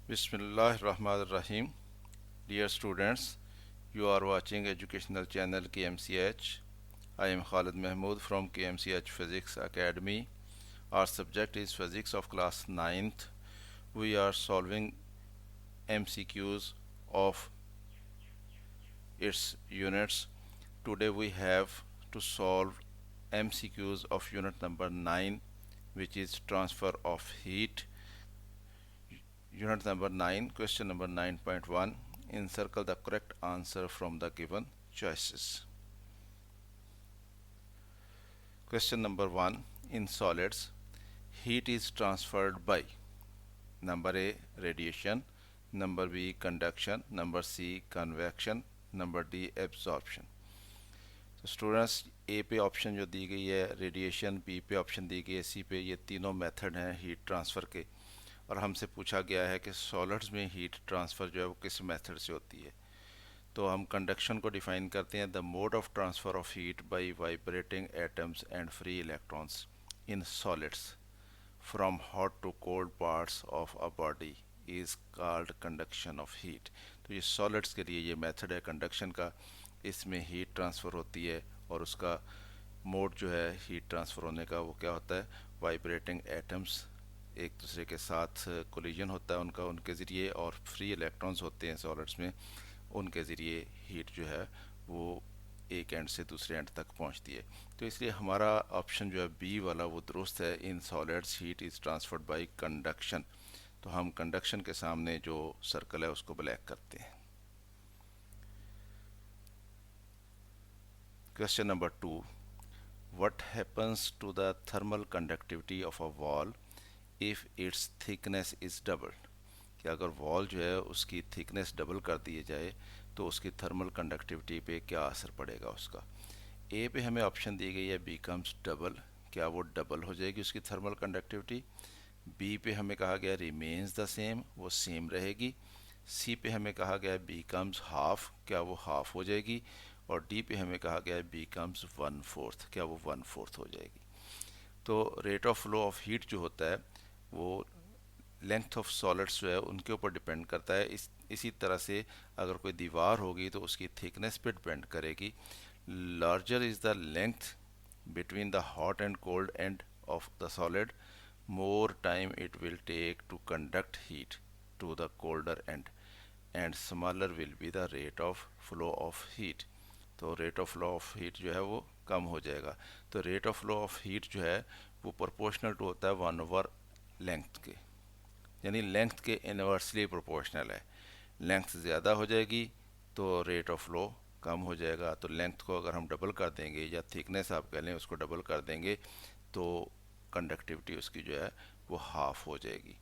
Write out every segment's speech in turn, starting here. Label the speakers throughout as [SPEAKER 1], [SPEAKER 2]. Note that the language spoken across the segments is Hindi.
[SPEAKER 1] Bismillahirrahmanirrahim. Dear students, you are watching educational channel KMCH. I am Khalid Mahmood from KMCH Physics Academy. Our subject is physics of class 9th. We are solving MCQs of its units. Today we have to solve MCQs of unit number 9, which is transfer of heat. Unit number 9, question number 9.1. Encircle the correct answer from the given choices. Question number 1. In solids, heat is transferred by number A, radiation, number B, conduction, number C, convection, number D, absorption. तो स्टूडेंट्स ए पे ऑप्शन जो दी गई है रेडिएशन, बी पे ऑप्शन दी गई है सी पे, ये तीनों मेथड हैं हीट ट्रांसफ़र के। और हमसे पूछा गया है कि सॉलिड्स में हीट ट्रांसफ़र जो है वो किस मेथड से होती है। तो हम कंडक्शन को डिफाइन करते हैं, the mode of transfer of heat by vibrating atoms and free electrons in solids from hot to cold parts of a body is called conduction of heat. तो ये सॉलिड्स के लिए ये मेथड है कंडक्शन का, इसमें हीट ट्रांसफ़र होती है और उसका मोड जो है हीट ट्रांसफ़र होने का वो क्या होता है, वाइब्रेटिंग एटम्स एक दूसरे के साथ कोलिजन होता है उनका, उनके ज़रिए, और फ्री इलेक्ट्रॉन्स होते हैं सॉलिड्स में, उनके ज़रिए हीट जो है वो एक एंड से दूसरे एंड तक पहुंचती है। तो इसलिए हमारा ऑप्शन जो है बी वाला वो दुरुस्त है। In solids heat is transferred by conduction. तो हम कंडक्शन के सामने जो सर्कल है उसको ब्लैक करते हैं। Question number 2. What happens to the thermal conductivity of a wall if its thickness is doubled? कि अगर वॉल जो है उसकी थिकनेस डबल कर दी जाए तो उसकी थर्मल कंडक्टिविटी पे क्या असर पड़ेगा उसका। ए पे हमें ऑप्शन दी गई है बिकम्स डबल, क्या वो डबल हो जाएगी उसकी थर्मल कंडक्टिविटी। बी पे हमें कहा गया रिमेन्स द सेम, वो सेम रहेगी। सी पे हमें कहा गया है बिकम्स हाफ, क्या वो हाफ हो जाएगी। और डी पे हमें कहा गया है बिकम्स 1/4, क्या वो 1/4 हो जाएगी। तो rate of flow of heat जो होता है वो लेंथ ऑफ सॉलिड्स जो है उनके ऊपर डिपेंड करता है। इसी तरह से अगर कोई दीवार होगी तो उसकी थिकनेस पे डिपेंड करेगी। Larger is the length between the hot and cold end of the solid, more time it will take to conduct heat to the colder end, and smaller will be the rate of flow of heat। तो rate of flow of heat जो है वो कम हो जाएगा। तो rate of flow of heat जो है वो प्रोपोर्शनल टू होता है 1/लेंथ के, यानी लेंथ के इनवर्सली प्रोपोर्शनल है। लेंथ ज़्यादा हो जाएगी तो रेट ऑफ फ्लो कम हो जाएगा। तो लेंथ को अगर हम डबल कर देंगे, या थिकनेस आप कह लें उसको डबल कर देंगे, तो कंडक्टिविटी उसकी जो है वो हाफ हो जाएगी।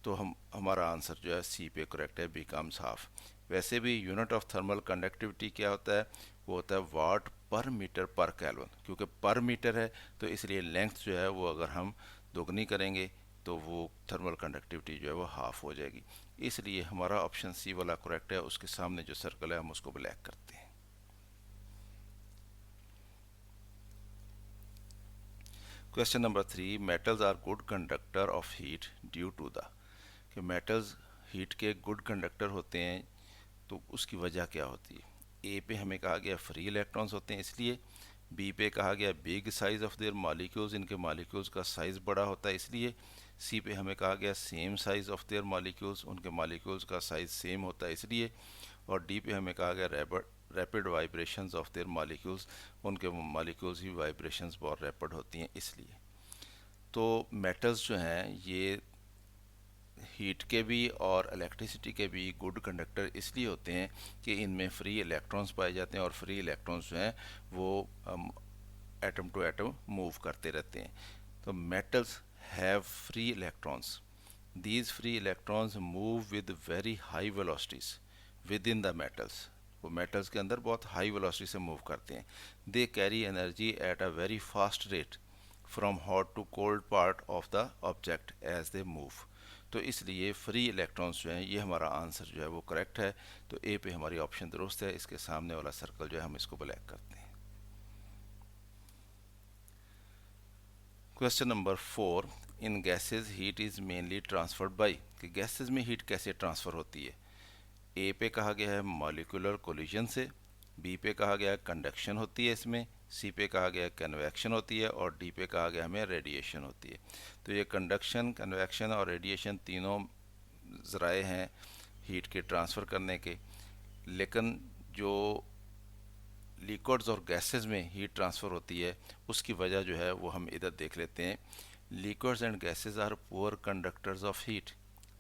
[SPEAKER 1] तो हमारा आंसर जो है सी पे करेक्ट है, बिकम्स हाफ। वैसे भी यूनिट ऑफ थर्मल कंडक्टिविटी क्या होता है, वो होता है वाट पर मीटर पर केल्विन। क्योंकि पर मीटर है तो इसलिए लेंथ जो है वो अगर हम दोगुनी करेंगे तो वो थर्मल कंडक्टिविटी जो है वो हाफ हो जाएगी। इसलिए हमारा ऑप्शन सी वाला करेक्ट है। उसके सामने जो सर्कल है हम उसको ब्लैक करते हैं। Question number 3. Metals are good conductor of heat due to the, कि मेटल्स हीट के गुड कंडक्टर होते हैं तो उसकी वजह क्या होती है। ए पे हमें कहा गया फ्री इलेक्ट्रॉन्स होते हैं इसलिए। बी पे कहा गया big size of their molecules, इनके मॉलिक्यूल्स का साइज़ बड़ा होता है इसलिए। सी पे हमें कहा गया same size of their molecules, उनके मॉलिक्यूल्स का साइज़ सेम होता है इसलिए। और डी पे हमें कहा गया rapid vibrations of their molecules, उनके मॉलिक्यूल्स की वाइब्रेशंस बहुत रैपिड होती हैं इसलिए। तो मेटल्स जो हैं ये हीट के भी और इलेक्ट्रिसिटी के भी गुड कंडक्टर इसलिए होते हैं कि इनमें फ्री इलेक्ट्रॉन्स पाए जाते हैं, और फ्री इलेक्ट्रॉन्स जो हैं वो एटम टू एटम मूव करते रहते हैं। तो metals have free electrons, these free electrons move with very high velocities within the metals. वो मेटल्स के अंदर बहुत हाई वेलोसिटी से मूव करते हैं। They carry energy at a very fast rate from hot to cold part of the object as they move. तो इसलिए फ्री इलेक्ट्रॉन्स जो हैं ये हमारा आंसर जो है वो करेक्ट है। तो ए पे हमारी ऑप्शन दुरुस्त है। इसके सामने वाला सर्कल जो है हम इसको ब्लैक करते हैं। Question number 4. In gases heat is mainly transferred by, कि गैसेज में हीट कैसे ट्रांसफ़र होती है। ए पे कहा गया है मॉलिक्यूलर कोलिजन से, बी पे कहा गया है कंडक्शन होती है इसमें, सी पे कहा गया है कन्वेक्शन होती है, और डी पे कहा गया हमें रेडिएशन होती है। तो ये कंडक्शन, कन्वेक्शन और रेडिएशन तीनों ज़राए हैं हीट के ट्रांसफ़र करने के। लेकिन जो लिक्विड्स और गैसेस में हीट ट्रांसफ़र होती है उसकी वजह जो है वो हम इधर देख लेते हैं। Liquids and gases are poor conductors of heat,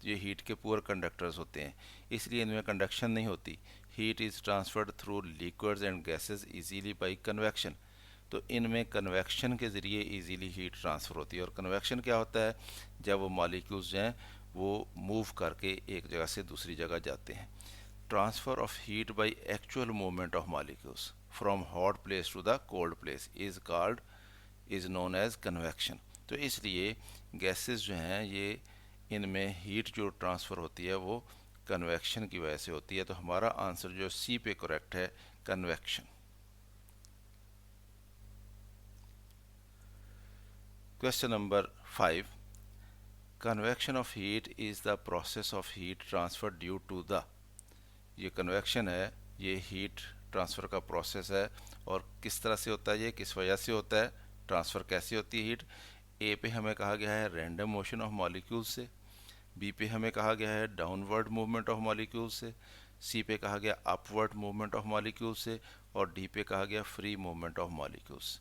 [SPEAKER 1] ये हीट के पुअर कंडक्टर्स होते हैं, इसलिए इनमें कंडक्शन नहीं होती। Heat is transferred through liquids and gases easily by convection, तो इनमें कन्वेक्शन के ज़रिए इजीली हीट ट्रांसफ़र होती है। और कन्वेक्शन क्या होता है, जब वो मॉलिक्यूल्स जो हैं वो मूव करके एक जगह से दूसरी जगह जाते हैं। Transfer of heat by actual movement of molecules from hot place to the cold place is known as convection. तो इसलिए गैसेस जो हैं ये इनमें हीट जो ट्रांसफ़र होती है वो कन्वेक्शन की वजह से होती है। तो हमारा आंसर जो सी पे करेक्ट है, convection. Question number 5, convection of heat is the process of heat transfer due to the, ये कन्वेक्शन है, ये हीट ट्रांसफ़र का प्रोसेस है। और किस तरह से होता है, ये किस वजह से होता है, ट्रांसफ़र कैसे होती है हीट। ए पे हमें कहा गया है रैंडम मोशन ऑफ मॉलिक्यूल्स से, बी पे हमें कहा गया है डाउनवर्ड मूवमेंट ऑफ मॉलिक्यूल से, सी पे कहा गया अपवर्ड मूवमेंट ऑफ मॉलिक्यूल से, और डी पे कहा गया फ्री मूवमेंट ऑफ मॉलिक्यूल्स।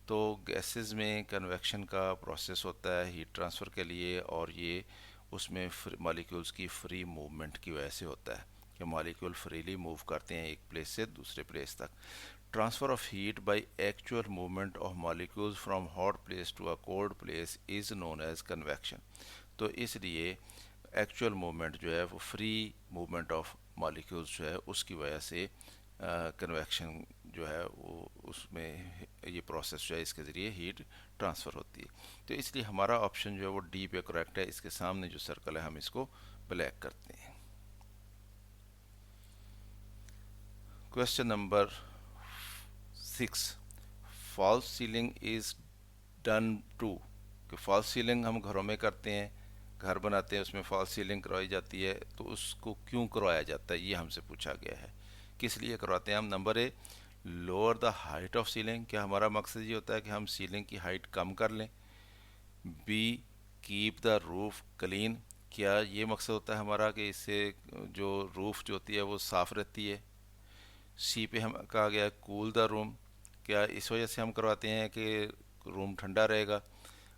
[SPEAKER 1] तो गैसेस में कन्वेक्शन का प्रोसेस होता है हीट ट्रांसफ़र के लिए, और ये उसमें मॉलिक्यूल्स की फ्री मूवमेंट की वजह से होता है कि मॉलिक्यूल फ्रीली मूव करते हैं एक प्लेस से दूसरे प्लेस तक। Transfer of heat by actual movement of molecules from hot place to a cold place is known as convection. तो इसलिए एक्चुअल मूवमेंट जो है वो फ्री मूवमेंट ऑफ मॉलिक्यूल्स जो है उसकी वजह से कन्वेक्शन जो है वो उसमें ये प्रोसेस जो है इसके ज़रिए हीट ट्रांसफ़र होती है। तो इसलिए हमारा ऑप्शन जो है वो डी पे करेक्ट है। इसके सामने जो सर्कल है हम इसको ब्लैक करते हैं। Question number 6, false ceiling is done to, कि फॉल्स सीलिंग हम घरों में करते हैं, घर बनाते हैं उसमें फॉल्स सीलिंग करवाई जाती है, तो उसको क्यों करवाया जाता है ये हमसे पूछा गया है। किस लिए करवाते हैं हम। Number A, lower the height of ceiling, क्या हमारा मकसद ये होता है कि हम सीलिंग की हाइट कम कर लें। B, keep the roof clean, क्या ये मकसद होता है हमारा कि इससे जो रूफ जो होती है वो साफ़ रहती है। सी पे हम कहा गया है कूल द रूम, क्या इस वजह से हम करवाते हैं कि रूम ठंडा रहेगा।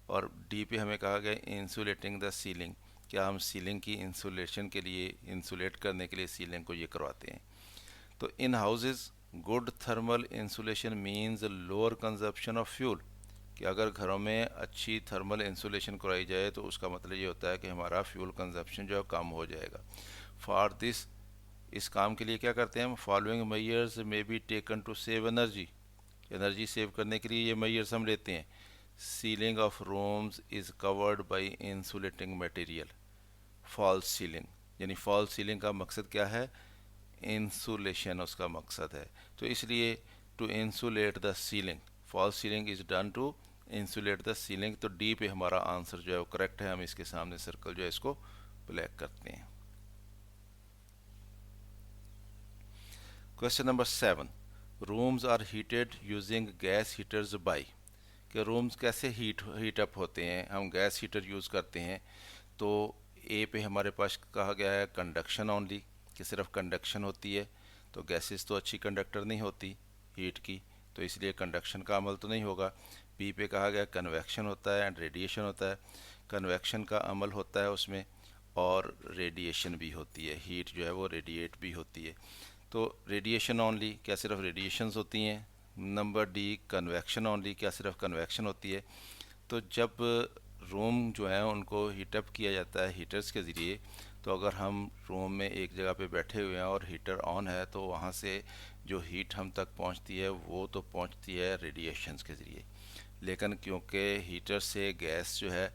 [SPEAKER 1] और डी पे हमें कहा गया इंसुलेटिंग द सीलिंग, क्या हम सीलिंग की इंसुलेशन के लिए, इंसुलेट करने के लिए सीलिंग को ये करवाते हैं। तो in houses good thermal insulation means lower consumption of fuel, कि अगर घरों में अच्छी थर्मल इंसुलेशन कराई जाए तो उसका मतलब ये होता है कि हमारा फ्यूल कंजप्शन जो है कम हो जाएगा। फॉर दिस, इस काम के लिए क्या करते हैं हम, following measures may be taken to save energy, energy save करने के लिए ये मेजर्स हम लेते हैं। Ceiling of rooms is covered by insulating material, false ceiling, यानी फॉल्स सीलिंग का मकसद क्या है, इंसुलेशन उसका मकसद है। तो इसलिए to insulate the ceiling, false ceiling is done to insulate the ceiling. तो डी पे हमारा आंसर जो है वो करेक्ट है। हम इसके सामने सर्कल जो है इसको ब्लैक करते हैं। Question number 7, rooms are heated using gas heaters by, कि रूम्स कैसे हीट अप होते हैं, हम गैस हीटर यूज़ करते हैं। तो ए पे हमारे पास कहा गया है कंडक्शन ओनली, कि सिर्फ कंडक्शन होती है, तो गैसेस तो अच्छी कंडक्टर नहीं होती हीट की, तो इसलिए कंडक्शन का अमल तो नहीं होगा। बी पे कहा गया कन्वेक्शन होता है एंड रेडिएशन होता है, कन्वेक्शन का अमल होता है उसमें, और रेडिएशन भी होती है, हीट जो है वो रेडिएट भी होती है। तो रेडिएशन ओनली, क्या सिर्फ रेडिएशंस होती हैं। नंबर डी, कन्वेक्शन ओनली, क्या सिर्फ कन्वेक्शन होती है। तो जब रूम जो है उनको हीटअप किया जाता है हीटर्स के ज़रिए, तो अगर हम रूम में एक जगह पे बैठे हुए हैं और हीटर ऑन है तो वहाँ से जो हीट हम तक पहुँचती है वो तो पहुँचती है रेडिएशंस के ज़रिए। लेकिन क्योंकि हीटर से गैस जो है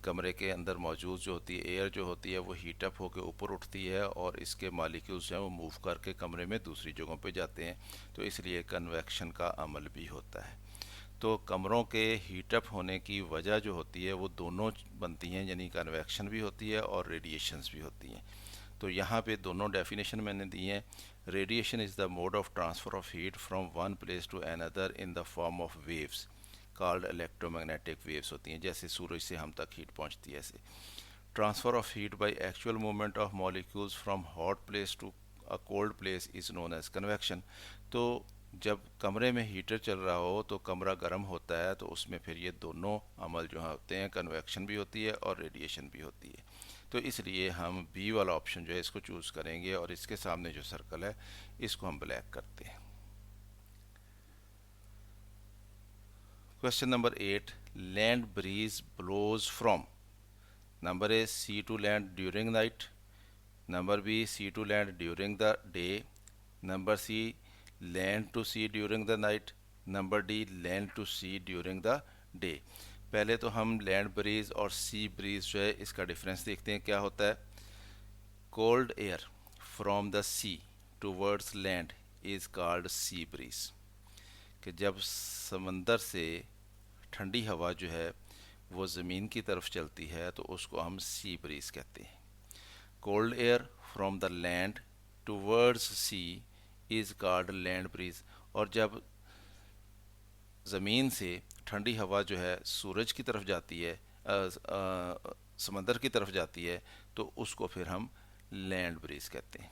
[SPEAKER 1] कमरे के अंदर मौजूद जो होती है, एयर जो होती है वो हीटअप होकर ऊपर उठती है, और इसके मॉलिक्यूल्स जो हैं वो मूव करके कमरे में दूसरी जगहों पे जाते हैं, तो इसलिए कन्वेक्शन का अमल भी होता है। तो कमरों के हीटअप होने की वजह जो होती है वो दोनों बनती हैं, यानी कन्वेक्शन भी होती है और रेडिएशंस भी होती हैं। तो यहाँ पे दोनों डेफिनेशन मैंने दी हैं। Radiation is the mode of transfer of heat from one place to another in the form of waves called electromagnetic waves होती हैं, जैसे सूरज से हम तक हीट पहुँचती है ऐसे। Transfer of heat by actual movement of molecules from hot place to a cold place is known as convection. तो जब कमरे में हीटर चल रहा हो तो कमरा गर्म होता है, तो उसमें फिर ये दोनों अमल जो होते हैं, कन्वेक्शन भी होती है और रेडिएशन भी होती है। तो इसलिए हम बी वाला ऑप्शन जो है इसको चूज़ करेंगे और इसके सामने जो सर्कल है इसको हम ब्लैक करते हैं। Question number 8, land breeze blows from, number A sea to land during night, number B sea to land during the day, number C land to sea during the night, number D land to sea during the day. पहले तो हम लैंड ब्रीज और सी ब्रीज जो है इसका डिफरेंस देखते हैं क्या होता है। Cold air from the sea towards land is called sea breeze, कि जब समंदर से ठंडी हवा जो है वो ज़मीन की तरफ चलती है तो उसको हम सी ब्रीज कहते हैं। Cold air from the land towards sea is called land breeze, और जब ज़मीन से ठंडी हवा जो है सूरज की तरफ जाती है, समंदर की तरफ जाती है, तो उसको फिर हम लैंड ब्रीज कहते हैं।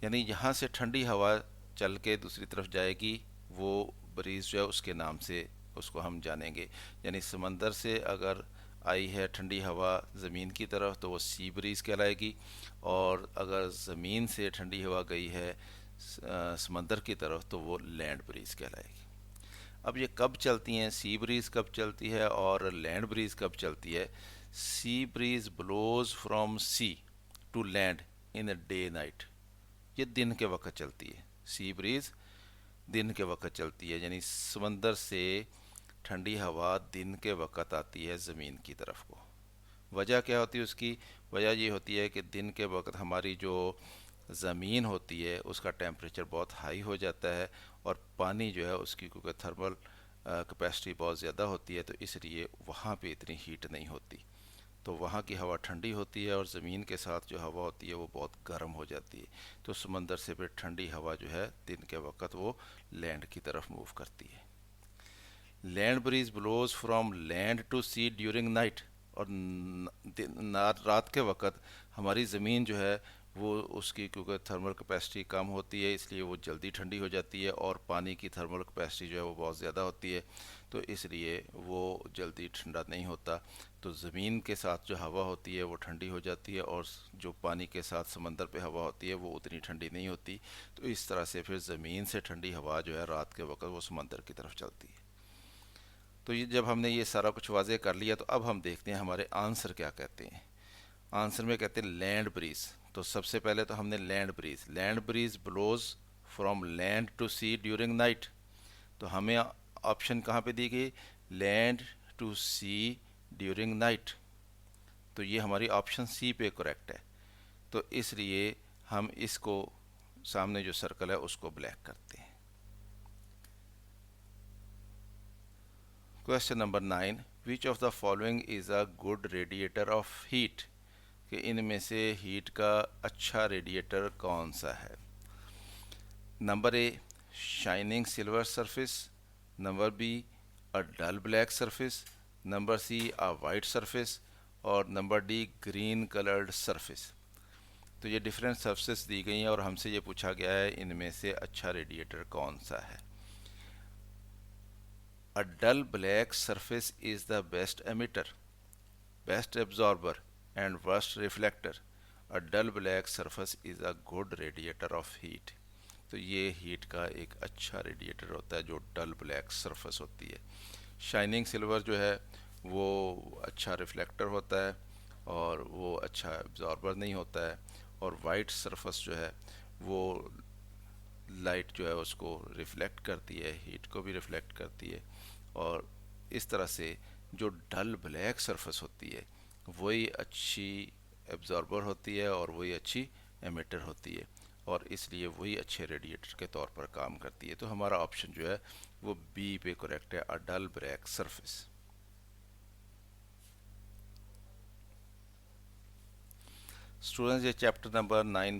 [SPEAKER 1] यानी यहाँ से ठंडी हवा चल के दूसरी तरफ जाएगी, वो ब्रीज जो है उसके नाम से उसको हम जानेंगे। यानी समंदर से अगर आई है ठंडी हवा ज़मीन की तरफ तो वो सी ब्रीज कहलाएगी, और अगर ज़मीन से ठंडी हवा गई है समंदर की तरफ तो वो लैंड ब्रीज कहलाएगी। अब ये कब चलती हैं, सी ब्रीज कब चलती है और लैंड ब्रीज कब चलती है। Sea breeze blows from sea to land in day night, ये दिन के वक्त चलती है। सी ब्रीज दिन के वक्त चलती है, यानी समंदर से ठंडी हवा दिन के वक्त आती है ज़मीन की तरफ को। वजह क्या होती है उसकी, वजह ये होती है कि दिन के वक्त हमारी जो ज़मीन होती है उसका टेम्परेचर बहुत हाई हो जाता है, और पानी जो है उसकी क्योंकि थर्मल कैपेसिटी बहुत ज़्यादा होती है, तो इसलिए वहाँ पे इतनी हीट नहीं होती। तो वहाँ की हवा ठंडी होती है और ज़मीन के साथ जो हवा होती है वो बहुत गर्म हो जाती है, तो समंदर से फिर ठंडी हवा जो है दिन के वक्त वो लैंड की तरफ मूव करती है। Land breeze blows from land to sea during night, और रात के वक्त हमारी ज़मीन जो है वो उसकी क्योंकि थर्मल कैपेसिटी कम होती है इसलिए वो जल्दी ठंडी हो जाती है, और पानी की थर्मल कैपेसिटी जो है वो बहुत ज़्यादा होती है, तो इसलिए वो जल्दी ठंडा नहीं होता। तो ज़मीन के साथ जो हवा होती है वो ठंडी हो जाती है, और जो पानी के साथ समंदर पे हवा होती है वो उतनी ठंडी नहीं होती। तो इस तरह से फिर ज़मीन से ठंडी हवा जो है रात के वक्त वो समंदर की तरफ चलती है। तो ये जब हमने ये सारा कुछ वाजे कर लिया तो अब हम देखते हैं हमारे आंसर क्या कहते हैं। आंसर में कहते हैं लैंड ब्रीज। तो सबसे पहले तो हमने land breeze blows from land to sea during night, तो हमें ऑप्शन कहाँ पे दी गई, land to sea during night, तो ये हमारी ऑप्शन सी पे करेक्ट है। तो इसलिए हम इसको सामने जो सर्कल है उसको ब्लैक करते हैं। Question number 9, which of the following is a good radiator of heat, कि इनमें से हीट का अच्छा रेडिएटर कौन सा है। Number A shining silver surface, number B a dull black surface, number C a white surface, और number D green coloured surface. तो ये डिफरेंट सरफेस दी गई हैं और हमसे ये पूछा गया है इनमें से अच्छा रेडिएटर कौन सा है। A dull black surface is the best emitter, best absorber and worst reflector. A dull black surface is a good radiator of heat. तो ये हीट का एक अच्छा रेडिएटर होता है जो डल ब्लैक सरफेस होती है। शाइनिंग सिल्वर जो है वो अच्छा रिफ्लेक्टर होता है और वो अच्छा एब्जॉर्बर नहीं होता है, और वाइट सरफेस जो है वो लाइट जो है उसको रिफ्लेक्ट करती है, हीट को भी रिफ्लेक्ट करती है, और इस तरह से जो डल ब्लैक सरफेस होती है वही अच्छी एब्जॉर्बर होती है और वही अच्छी एमिटर होती है। और इसलिए वही अच्छे रेडिएटर के तौर पर काम करती है। तो हमारा ऑप्शन जो है वो बी पे करेक्ट है, अ डल ब्लैक सरफेस। स्टूडेंट्स, ये चैप्टर नंबर 9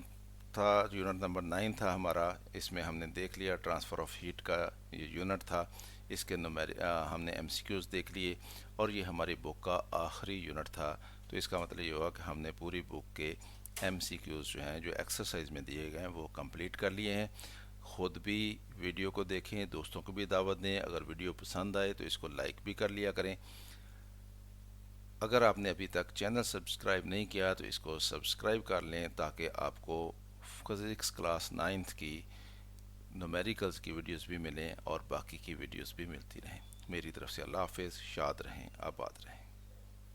[SPEAKER 1] था, यूनिट नंबर 9 था हमारा। इसमें हमने देख लिया ट्रांसफ़र ऑफ हीट का ये यूनिट था। इसके हमने एमसीक्यूज़ देख लिए और ये हमारी बुक का आखिरी यूनिट था। तो इसका मतलब ये हुआ कि हमने पूरी बुक के एमसीक्यूज़ जो हैं, जो एक्सरसाइज में दिए गए हैं, वो कंप्लीट कर लिए हैं। ख़ुद भी वीडियो को देखें, दोस्तों को भी दावत दें। अगर वीडियो पसंद आए तो इसको लाइक भी कर लिया करें। अगर आपने अभी तक चैनल सब्सक्राइब नहीं किया तो इसको सब्सक्राइब कर लें, ताकि आपको फिज़िक्स क्लास 9th की न्यूमेरिकल्स की वीडियोस भी मिलें और बाकी की वीडियोस भी मिलती रहें। मेरी तरफ से अल्लाह हाफ़िज़, शाद रहें, आबाद रहें।